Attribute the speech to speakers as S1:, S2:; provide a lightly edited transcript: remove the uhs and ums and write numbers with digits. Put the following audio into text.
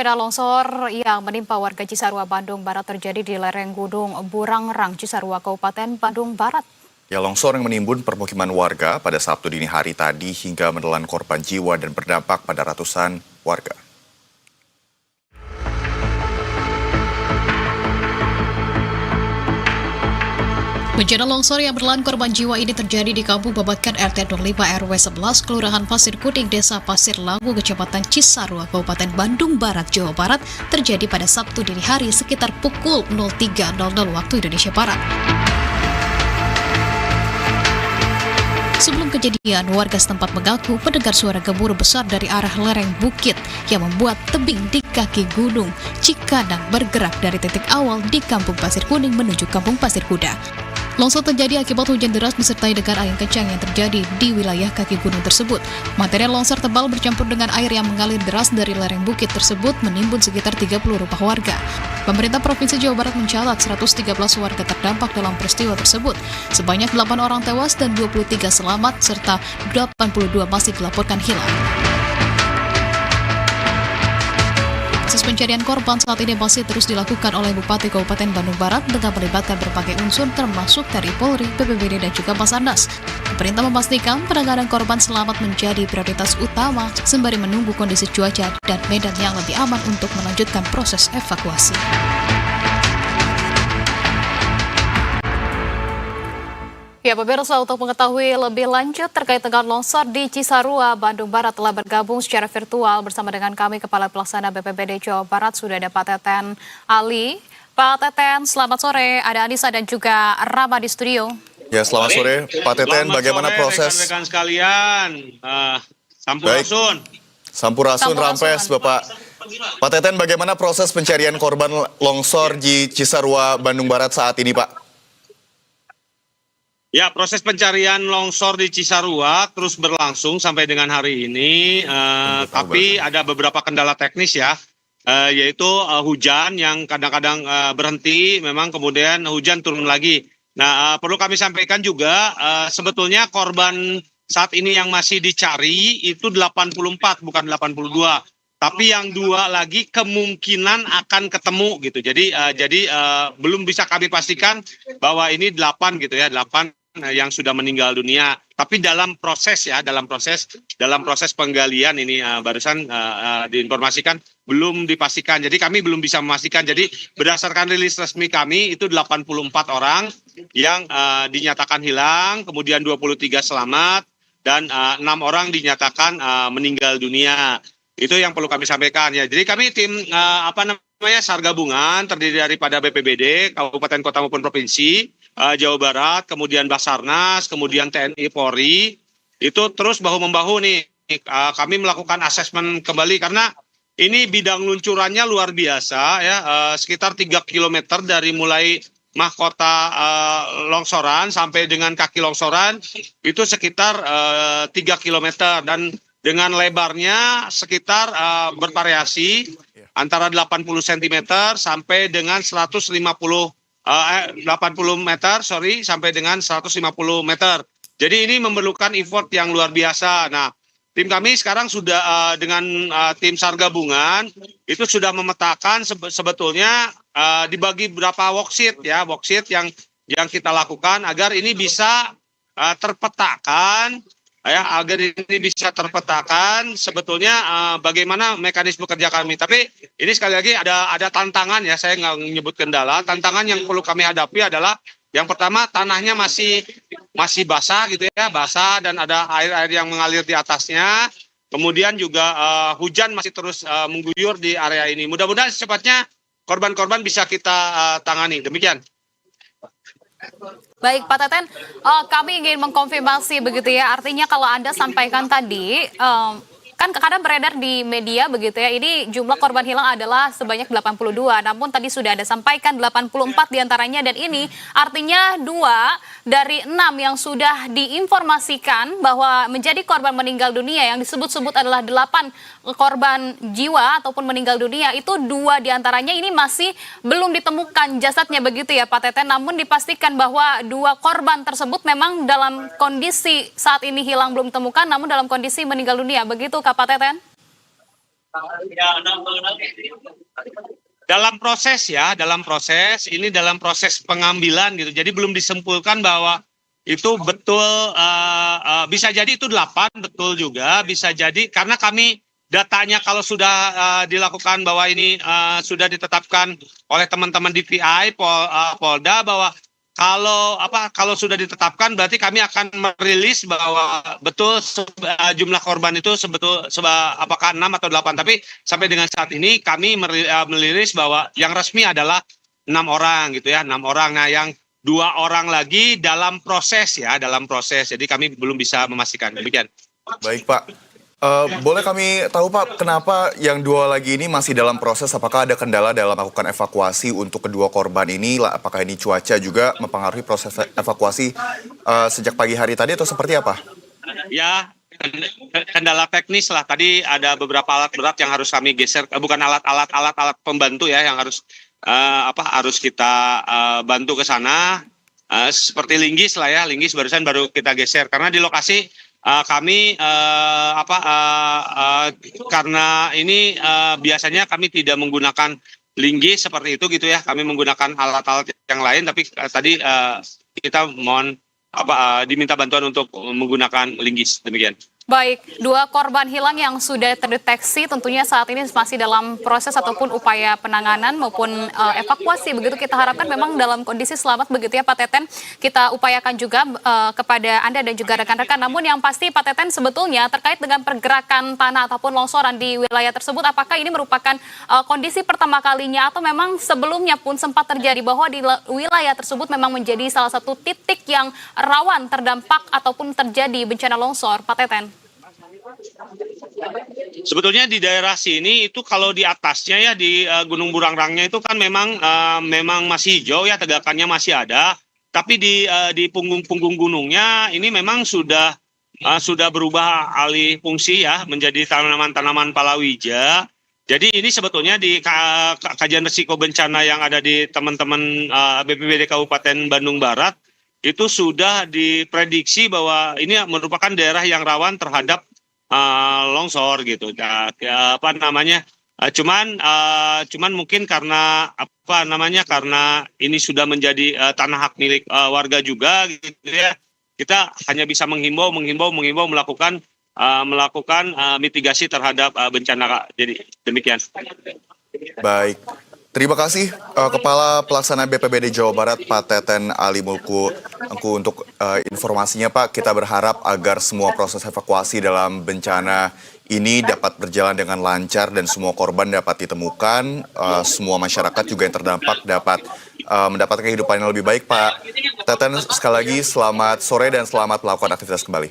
S1: Bencana longsor yang menimpa warga Cisarua, Bandung Barat terjadi di lereng Gunung Burangrang, Cisarua, Kabupaten Bandung Barat.
S2: Ya, longsor yang menimbun permukiman warga pada Sabtu dini hari tadi hingga menelan korban jiwa dan berdampak pada ratusan warga.
S3: Bencana longsor yang menelan korban jiwa ini terjadi di Kampung Babakan RT 05 RW 11 Kelurahan Pasir Kuning, Desa Pasir Lagu, Kecamatan Cisarua, Kabupaten Bandung Barat, Jawa Barat terjadi pada Sabtu dini hari sekitar pukul 03.00 waktu Indonesia Barat. Sebelum kejadian, warga setempat mengaku mendengar suara gemuruh besar dari arah lereng bukit yang membuat tebing di kaki gunung Cikanang bergerak dari titik awal di Kampung Pasir Kuning menuju Kampung Pasir Kuda. Longsor terjadi akibat hujan deras disertai dengan angin kencang yang terjadi di wilayah kaki gunung tersebut. Material longsor tebal bercampur dengan air yang mengalir deras dari lereng bukit tersebut menimbun sekitar 30 rumah warga. Pemerintah Provinsi Jawa Barat mencatat 113 warga terdampak dalam peristiwa tersebut. Sebanyak 8 orang tewas dan 23 selamat serta 82 masih dilaporkan hilang. Proses pencarian korban saat ini masih terus dilakukan oleh Bupati Kabupaten Bandung Barat dengan melibatkan berbagai unsur termasuk dari Polri, BPBD, dan juga Basarnas. Pemerintah memastikan penanganan korban selamat menjadi prioritas utama sembari menunggu kondisi cuaca dan medan yang lebih aman untuk melanjutkan proses evakuasi.
S1: Ya, pemirsa, untuk mengetahui lebih lanjut terkait dengan longsor di Cisarua, Bandung Barat telah bergabung secara virtual bersama dengan kami Kepala Pelaksana BPBD Jawa Barat, sudah ada Pak Teten Ali. Pak Teten, selamat sore. Ada Anissa dan juga Rama di studio.
S2: Ya, selamat sore. Pak Teten, bagaimana proses?
S4: Rekan-rekan sekalian, Sampurasun.
S2: Sampurasun, Rampes, Bapak. Pak Teten, bagaimana proses pencarian korban longsor di Cisarua, Bandung Barat saat ini, Pak?
S4: Ya, proses pencarian longsor di Cisarua terus berlangsung sampai dengan hari ini, tapi ada beberapa kendala teknis ya, yaitu hujan yang kadang-kadang berhenti, memang kemudian hujan turun lagi. Nah, perlu kami sampaikan juga, sebetulnya korban saat ini yang masih dicari itu 84, bukan 82. Tapi yang 2 lagi kemungkinan akan ketemu gitu. Jadi belum bisa kami pastikan bahwa ini 8 gitu ya, 8 yang sudah meninggal dunia. Tapi dalam proses penggalian ini barusan diinformasikan belum dipastikan. Jadi kami belum bisa memastikan. Jadi berdasarkan rilis resmi kami itu 84 orang yang dinyatakan hilang, kemudian 23 selamat dan 6 orang dinyatakan meninggal dunia. Itu yang perlu kami sampaikan ya. Jadi kami tim SAR gabungan terdiri daripada BPBD, Kabupaten, Kota maupun Provinsi, Jawa Barat, kemudian Basarnas, kemudian TNI, Polri, itu terus bahu-membahu nih. Kami melakukan asesmen kembali karena ini bidang luncurannya luar biasa ya, sekitar 3 km dari mulai mahkota longsoran sampai dengan kaki longsoran itu sekitar 3 km dan dengan lebarnya sekitar bervariasi antara 80 cm sampai dengan 80 meter, sampai dengan 150 meter. Jadi ini memerlukan effort yang luar biasa. Nah, tim kami sekarang sudah dengan tim SAR gabungan itu sudah memetakan sebetulnya dibagi berapa worksheet yang kita lakukan agar ini bisa terpetakan. Agar ini bisa terpetakan sebetulnya bagaimana mekanisme kerja kami. Tapi ini sekali lagi ada tantangan ya, saya nggak menyebut kendala. Tantangan yang perlu kami hadapi adalah yang pertama tanahnya masih basah gitu ya, basah dan ada air-air yang mengalir di atasnya. Kemudian juga hujan masih terus mengguyur di area ini. Mudah-mudahan secepatnya korban-korban bisa kita tangani. Demikian.
S1: Baik, Pak Teten, kami ingin mengkonfirmasi begitu ya, artinya kalau Anda sampaikan tadi, kan kadang beredar di media begitu ya, ini jumlah korban hilang adalah sebanyak 82, namun tadi sudah ada sampaikan 84 diantaranya, dan ini artinya 2 dari 6 yang sudah diinformasikan bahwa menjadi korban meninggal dunia, yang disebut-sebut adalah 8 korban jiwa ataupun meninggal dunia, itu 2 diantaranya ini masih belum ditemukan jasadnya begitu ya Pak Teten, namun dipastikan bahwa 2 korban tersebut memang dalam kondisi saat ini hilang belum ditemukan, namun dalam kondisi meninggal dunia, begitu Pak Teten?
S4: Dalam proses ini dalam proses pengambilan gitu. Jadi belum disimpulkan bahwa itu betul, bisa jadi itu 8, betul juga, bisa jadi karena kami datanya kalau sudah dilakukan bahwa ini sudah ditetapkan oleh teman-teman DPI Polda bahwa kalau sudah ditetapkan berarti kami akan merilis bahwa betul jumlah korban itu apakah 6 atau 8, tapi sampai dengan saat ini kami merilis bahwa yang resmi adalah 6 orang gitu ya, 6 orang. Nah, yang 2 orang lagi dalam proses. Jadi kami belum bisa memastikan. Demikian.
S2: Baik Pak. Boleh kami tahu Pak, kenapa yang 2 lagi ini masih dalam proses? Apakah ada kendala dalam melakukan evakuasi untuk kedua korban ini? Apakah ini cuaca juga mempengaruhi proses evakuasi sejak pagi hari tadi atau seperti apa?
S4: Ya, kendala teknis lah. Tadi ada beberapa alat berat yang harus kami geser, bukan alat pembantu ya, yang harus kita bantu ke sana. Seperti linggis lah ya, linggis barusan baru kita geser karena di lokasi kami karena ini biasanya kami tidak menggunakan linggis seperti itu gitu ya. Kami menggunakan alat-alat yang lain, tapi tadi kita mohon diminta bantuan untuk menggunakan linggis. Demikian.
S1: Baik, 2 korban hilang yang sudah terdeteksi tentunya saat ini masih dalam proses ataupun upaya penanganan maupun evakuasi. Begitu kita harapkan memang dalam kondisi selamat begitu ya Pak Teten. Kita upayakan juga kepada Anda dan juga rekan-rekan. Namun yang pasti Pak Teten sebetulnya terkait dengan pergerakan tanah ataupun longsoran di wilayah tersebut, apakah ini merupakan kondisi pertama kalinya atau memang sebelumnya pun sempat terjadi bahwa di wilayah tersebut memang menjadi salah satu titik yang rawan terdampak ataupun terjadi bencana longsor, Pak Teten?
S4: Sebetulnya di daerah sini itu kalau di atasnya ya di Gunung Burangrangnya itu kan memang masih hijau ya, tegakannya masih ada. Tapi di punggung gunungnya ini memang sudah berubah alih fungsi ya menjadi tanaman-tanaman palawija. Jadi ini sebetulnya di kajian risiko bencana yang ada di teman-teman BPBD Kabupaten Bandung Barat itu sudah diprediksi bahwa ini merupakan daerah yang rawan terhadap longsor gitu. Cuman mungkin karena karena ini sudah menjadi tanah hak milik warga juga gitu ya. Kita hanya bisa menghimbau melakukan mitigasi terhadap bencana. Jadi demikian.
S2: Baik. Terima kasih Kepala Pelaksana BPBD Jawa Barat Pak Teten Ali Mulku untuk informasinya Pak. Kita berharap agar semua proses evakuasi dalam bencana ini dapat berjalan dengan lancar dan semua korban dapat ditemukan. Semua masyarakat juga yang terdampak dapat mendapat kehidupan yang lebih baik Pak Teten. Sekali lagi selamat sore dan selamat melakukan aktivitas kembali.